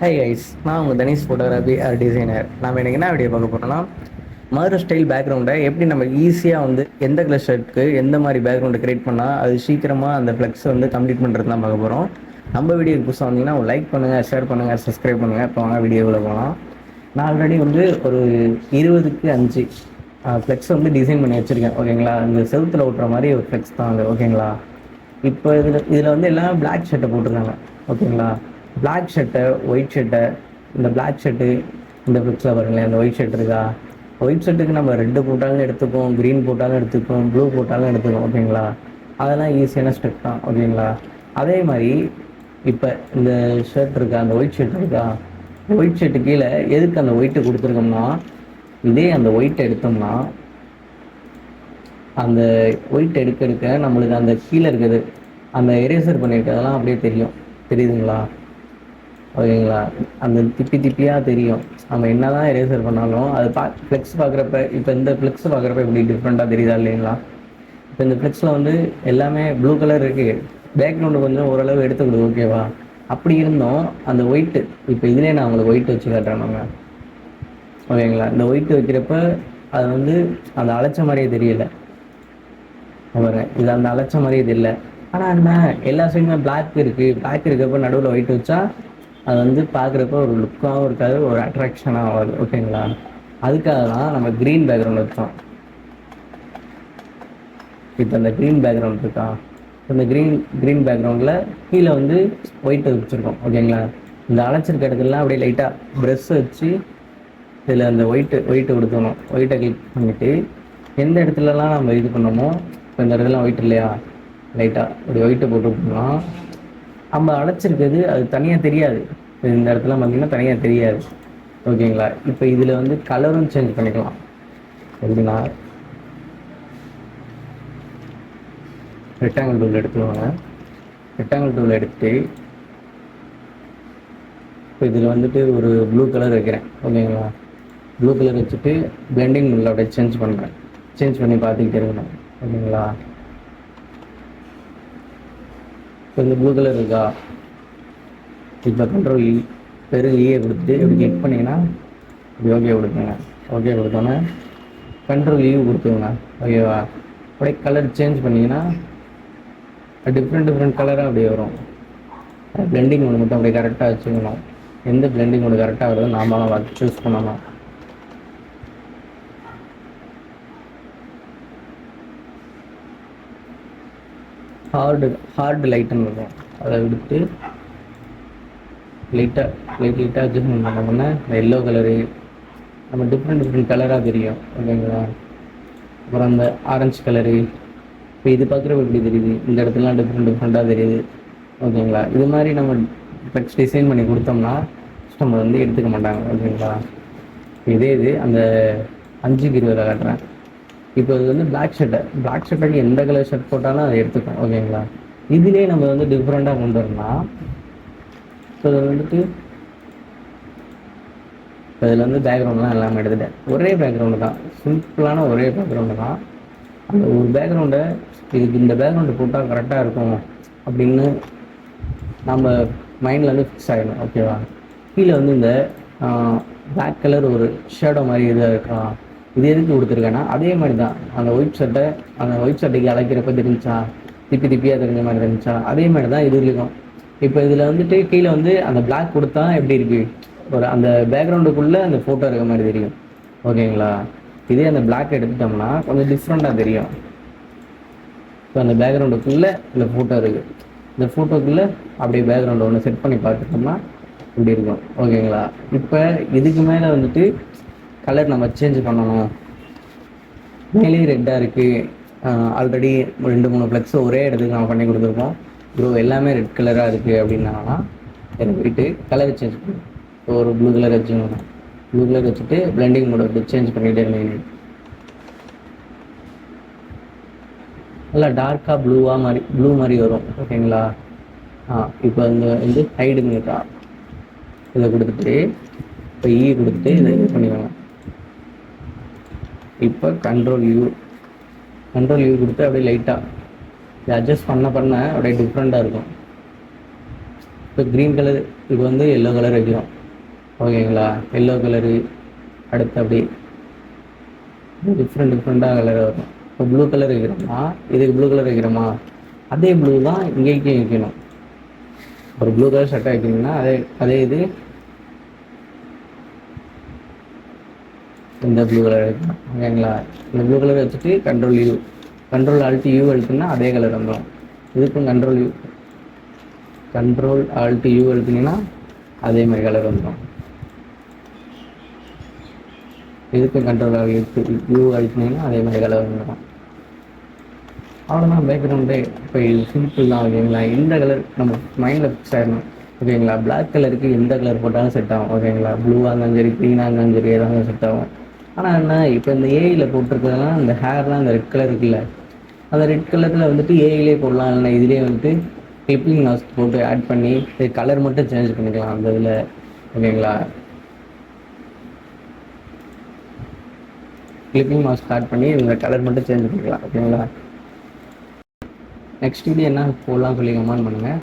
Hi guys, நான் உங்கள் Tanishq photography R designer. நம்ம எனக்கு என்ன வீடியோ பார்க்க போகிறோம்னா, மதுரை ஸ்டைல் பேக்ரவுண்டை எப்படி நம்ம ஈஸியாக எந்த கலர் ஷர்ட்டுக்கு எந்த மாதிரி பேக்ரவுண்டை கிரியேட் பண்ணால் அது சீக்கிரமாக அந்த ஃப்ளெக்ஸை கம்ப்ளீட் பண்ணுறது தான் பார்க்க போகிறோம். நம்ம வீடியோக்கு புதுசாக வந்தீங்கன்னா லைக் பண்ணுங்கள், ஷேர் பண்ணுங்கள், சப்ஸ்கிரைப் பண்ணுங்கள். இப்போ வாங்க வீடியோவில் போகலாம். நான் ஆல்ரெடி ஒரு 20க்கு 5 ஃப்ளெக்ஸை டிசைன் பண்ணி வச்சுருக்கேன். ஓகேங்களா, இந்த செவுத்தில் ஓட்டுற மாதிரி ஒரு ஃப்ளெக்ஸ் தான் அது. ஓகேங்களா, இப்போ இதில் எல்லாம் பிளாக் ஷர்ட்டை போட்டிருக்காங்க. ஓகேங்களா, பிளாக் ஷர்ட்டை, ஒயிட் ஷர்ட்டை, இந்த பிளாக் ஷர்ட்டு இந்த ஃப்ளெக்ஸில் பாருங்களேன், இந்த ஒயிட் ஷர்ட் இருக்கா, ஒயிட் ஷர்ட்டுக்கு நம்ம ரெட்டு போட்டாலும் எடுத்துப்போம், க்ரீன் போட்டாலும் எடுத்துப்போம், ப்ளூ போட்டாலும் எடுத்துப்போம். ஓகேங்களா, அதெல்லாம் ஈஸியான ஸ்டெப் தான். ஓகேங்களா, அதே மாதிரி இப்போ இந்த ஷர்ட் இருக்கா, அந்த ஒயிட் ஷர்ட் இருக்கா, ஒயிட் ஷர்ட்டு கீழே எதுக்கு அந்த ஒயிட்டு கொடுத்துருக்கோம்னா, இதே அந்த ஒயிட்டை எடுத்தோம்னா அந்த ஒயிட் எடுக்க நம்மளுக்கு அந்த கீழே இருக்குது அந்த எரேசர் பண்ணியிருக்கிறதெல்லாம் அப்படியே தெரியுதுங்களா? ஓகேங்களா, அந்த திப்பியாக தெரியும். நம்ம என்ன தான் எரேசர் பண்ணாலும் அது ஃப்ளெக்ஸ் பார்க்குறப்ப, இப்போ இந்த ஃப்ளெக்ஸ் பார்க்குறப்ப இப்படி டிஃப்ரெண்ட்டாக தெரியுதா இல்லைங்களா? இப்போ இந்த ஃப்ளெக்ஸில் எல்லாமே ப்ளூ கலர் இருக்குது, பேக்ரவுண்டு கொஞ்சம் ஓரளவு எடுத்துக்கிடுது. ஓகேவா, அப்படி இருந்தோம் அந்த ஒயிட்டு, இப்போ இதுலேயே நான் உங்களுக்கு ஒயிட் வச்சு காட்டுறேன். நம்ம ஓகேங்களா, இந்த ஒயிட்டு வைக்கிறப்ப அது அந்த அழைச்ச மாதிரியே தெரியலை. இது அந்த அழைச்ச மாதிரியே தெரியல. ஆனால் என்ன, எல்லா சைடுமே பிளாக் இருக்குது, பிளாக் இருக்கப்போ நடுவில் ஒயிட் வச்சா அது பார்க்குறப்ப ஒரு லுக்காகவும் இருக்காது, ஒரு அட்ராக்ஷனாக ஆகாது. ஓகேங்களா, அதுக்காக தான் நம்ம க்ரீன் பேக்ரவுண்ட் வச்சோம். இப்போ அந்த க்ரீன் பேக்ரவுண்ட் இருக்கா, இந்த க்ரீன் பேக்ரவுண்டில் கீழே ஒயிட் வச்சுருக்கோம். ஓகேங்களா, இந்த அழைச்சிருக்க இடத்துலலாம் அப்படியே லைட்டாக ப்ரெஷ் வச்சு இதில் அந்த ஒயிட்டு கொடுத்துக்கணும். ஒயிட்டை கிளிக் பண்ணிவிட்டு எந்த இடத்துலலாம் நம்ம இது பண்ணோமோ, இப்போ இந்த இடத்துலாம் ஒயிட் இல்லையா, லைட்டாக அப்படி ஒயிட்டை போட்டுவிட்டோம்னா நம்ம அழைச்சிருக்கிறது அது தனியாக தெரியாது. இந்த இடத்துல பார்த்தீங்கன்னா தனியாக தெரியாது. ஓகேங்களா, இப்போ இதில் கலரும் சேஞ்ச் பண்ணிக்கலாம். எப்படின்னா, ரெக்டாங்கிள் டூல் எடுத்துக்கோங்க. ரெக்டாங்கிள் டூல் எடுத்துட்டு இப்போ இதில் ஒரு ப்ளூ கலர் வைக்கிறேன். ஓகேங்களா, ப்ளூ கலர் வச்சுட்டு பிளெண்டிங் டூலில் அப்படியே சேஞ்ச் பண்ணுறேன். சேஞ்ச் பண்ணி பார்த்துக்கிட்டே இருக்கணும். ஓகேங்களா, இப்போ இந்த ப்ளூ கலர் இருக்கா, இப்போ கண்ட்ரோல் ஈயை கொடுத்துட்டு இப்படி கிளிக் பண்ணிங்கன்னா இப்படி ஓகே கொடுத்துங்க. ஓகே கொடுத்தோன்னே கண்ட்ரோல் கொடுத்துங்க. ஓகேவா, அப்படியே கலர் சேஞ்ச் பண்ணிங்கன்னா டிஃப்ரெண்ட் கலராக அப்படியே வரும். பிளெண்டிங் ஒன்று மட்டும் அப்படியே கரெக்டாக வச்சுக்கணும். எந்த பிளெண்டிங் ஒன்று கரெக்டாக வருதோ நாம பார்த்து சூஸ் பண்ணணும். ஹார்டு லைட்டுன்னு இருக்கும், அதை எடுத்து லைட்டாக அட்ஜஸ்ட்மெண்ட் பண்ணோம்னா இந்த எல்லோ கலரு நம்ம டிஃப்ரெண்ட் கலராக தெரியும். ஓகேங்களா, அப்புறம் அந்த ஆரஞ்சு கலரு, இப்போ இது பார்க்குறப்ப எப்படி தெரியுது, இந்த இடத்துலலாம் டிஃப்ரெண்ட்டாக தெரியுது. ஓகேங்களா, இது மாதிரி நம்ம ஃப்ளெக்ஸ் டிசைன் பண்ணி கொடுத்தோம்னா கஸ்டமர் எடுத்துக்க மாட்டாங்க. ஓகேங்களா, இது அந்த 5க்கு 20 காட்டுறேன். இப்போ இது பிளாக் ஷர்ட்டுக்கு எந்த கலர் ஷர்ட் போட்டாலும் அதை எடுத்துக்கும். ஓகேங்களா, இதுலேயே நம்ம டிஃப்ரெண்ட்டாக கொண்டு வரணும்னா இப்போ இப்போ இதில் பேக்ரவுண்ட்லாம் எல்லாமே எடுத்துட்டேன். ஒரே பேக்ரவுண்டு தான், சிம்பிளான ஒரே பேக்ரவுண்டு தான். அந்த ஒரு பேக்ரவுண்டை இதுக்கு இந்த பேக்ரவுண்டு போட்டால் கரெக்டாக இருக்கும் அப்படின்னு நம்ம மைண்டில் ஃபிக்ஸ் ஆகிடும். ஓகேவா, கீழே இந்த பிளாக் கலர் ஒரு ஷேடோ மாதிரி இதாக இருக்கலாம். இது எதுக்கு கொடுத்துருக்கேன்னா அதே மாதிரி தான் அந்த ஒயிட் ஷர்ட்டுக்கு அழைக்கிறப்ப தெரிஞ்சா திப்பியாக தெரிஞ்ச மாதிரி தெரிஞ்சா அதே மாதிரி தான் இது இருக்கும். இப்போ இதில் கீழே அந்த பிளாக் கொடுத்தா எப்படி இருக்குது, ஒரு அந்த பேக்ரவுண்டுக்குள்ளே அந்த ஃபோட்டோ இருக்க மாதிரி தெரியும். ஓகேங்களா, இதே அந்த பிளாக் எடுத்துட்டோம்னா கொஞ்சம் டிஃப்ரெண்ட்டாக தெரியும். இப்போ அந்த பேக்ரவுண்டுக்குள்ளே இந்த ஃபோட்டோ இருக்குது, இந்த ஃபோட்டோக்குள்ளே அப்படியே பேக்ரவுண்டை ஒன்று செட் பண்ணி பார்த்துட்டோம்னா இப்படி இருக்கும். ஓகேங்களா, இப்போ இதுக்கு மேலே கலர் நம்ம சேஞ்ச் பண்ணணும். மேலே ரெட்டாக இருக்குது, ஆல்ரெடி 2-3 ஃப்ளெக்ஸ் ஒரே இடத்துக்கு நம்ம பண்ணி கொடுத்துருக்கோம். ப்ரோ எல்லாமே ரெட் கலராக இருக்குது அப்படின்னாங்கன்னா எனக்கு போயிட்டு கலர் சேஞ்ச் பண்ணும். இப்போ ஒரு ப்ளூ கலர் வச்சுக்கோங்க. ப்ளூ கலர் வச்சுட்டு பிளெண்டிங் மோட் அப்படி சேஞ்ச் பண்ணிகிட்டே இருந்தீங்க, நல்லா டார்க்காக ப்ளூ மாதிரி வரும். ஓகேங்களா, இப்போ இந்த ஹைடுங்க இருக்கா, இதை கொடுத்துட்டு இப்போ கொடுத்துட்டு இதை இது பண்ணிக்கோங்க. இப்போ கண்ட்ரோல் யூ கொடுத்து அப்படியே லைட்டாக இதை அட்ஜஸ்ட் பண்ண அப்படியே டிஃப்ரெண்ட்டாக இருக்கும். இப்போ க்ரீன் கலர் இது வந்து எல்லோ கலர் வைக்கிறோம், ஓகேங்களா? எல்லோ கலரு அடுத்து அப்படி டிஃப்ரெண்ட்டாக கலர் வரும். இப்போ ப்ளூ கலர் வைக்கிறோமா, இதுக்கு ப்ளூ கலர் வைக்கிறோமா, அதே ப்ளூ தான் இங்கேயும் வைக்கணும். ஒரு ப்ளூ கலர் ஷர்ட்டை வைக்கணும்னா அதே இது இந்த ப்ளூ கலர் வைக்கணும், ஓகேங்களா? இந்த ப்ளூ கலர் வச்சுட்டு கண்ட்ரோல் ஆல்ட் யூ அழுத்தினா அதே கலர் வந்துடும். இதுக்கும் கண்ட்ரோல் ஆல்ட் யூ அழுத்தினீங்கன்னா அதே மாதிரி கலர் வந்துடும். இதுக்கும் கண்ட்ரோல் ஆல்ட் யூ அழுத்தினீங்கன்னா அதே மாதிரி கலர் வந்துடும். அவ்வளோதான் பேக்ரவுண்டே. இப்போ இது சிம்பிள் தான், ஓகேங்களா? இந்த கலர் நம்ம மைண்டில் ஃபிக்ஸ் ஆகிடணும், ஓகேங்களா? பிளாக் கலருக்கு எந்த கலர் போட்டாலும் செட் ஆகும், ஓகேங்களா? ப்ளூவாக இருந்தாலும் சரி, க்ரீனாக இருந்தாலும் சரி, எதாவது செட் ஆகும். ஆனால் என்ன, இப்போ இந்த ஏஐயில் போட்டிருக்கிறதுலாம் இந்த ஹேர்லாம் இந்த ரெட் கலர் இருக்குல்ல, அந்த ரெட் கலரில் வந்துட்டு ஏஐலே போடலாம், இல்லைனா இதுலேயே வந்துட்டு கிளிப்பிங் மாஸ்க் போட்டு ஆட் பண்ணி கலர் மட்டும் சேஞ்ச் பண்ணிக்கலாம் அந்த இதில், ஓகேங்களா? கிளிப்பிங் மாஸ்க் ஆட் பண்ணி இந்த கலர் மட்டும் சேஞ்ச் பண்ணிக்கலாம், ஓகேங்களா? நெக்ஸ்ட் வீடியோ என்ன போடலாம் சொல்லி கமெண்ட் பண்ணுங்கள்.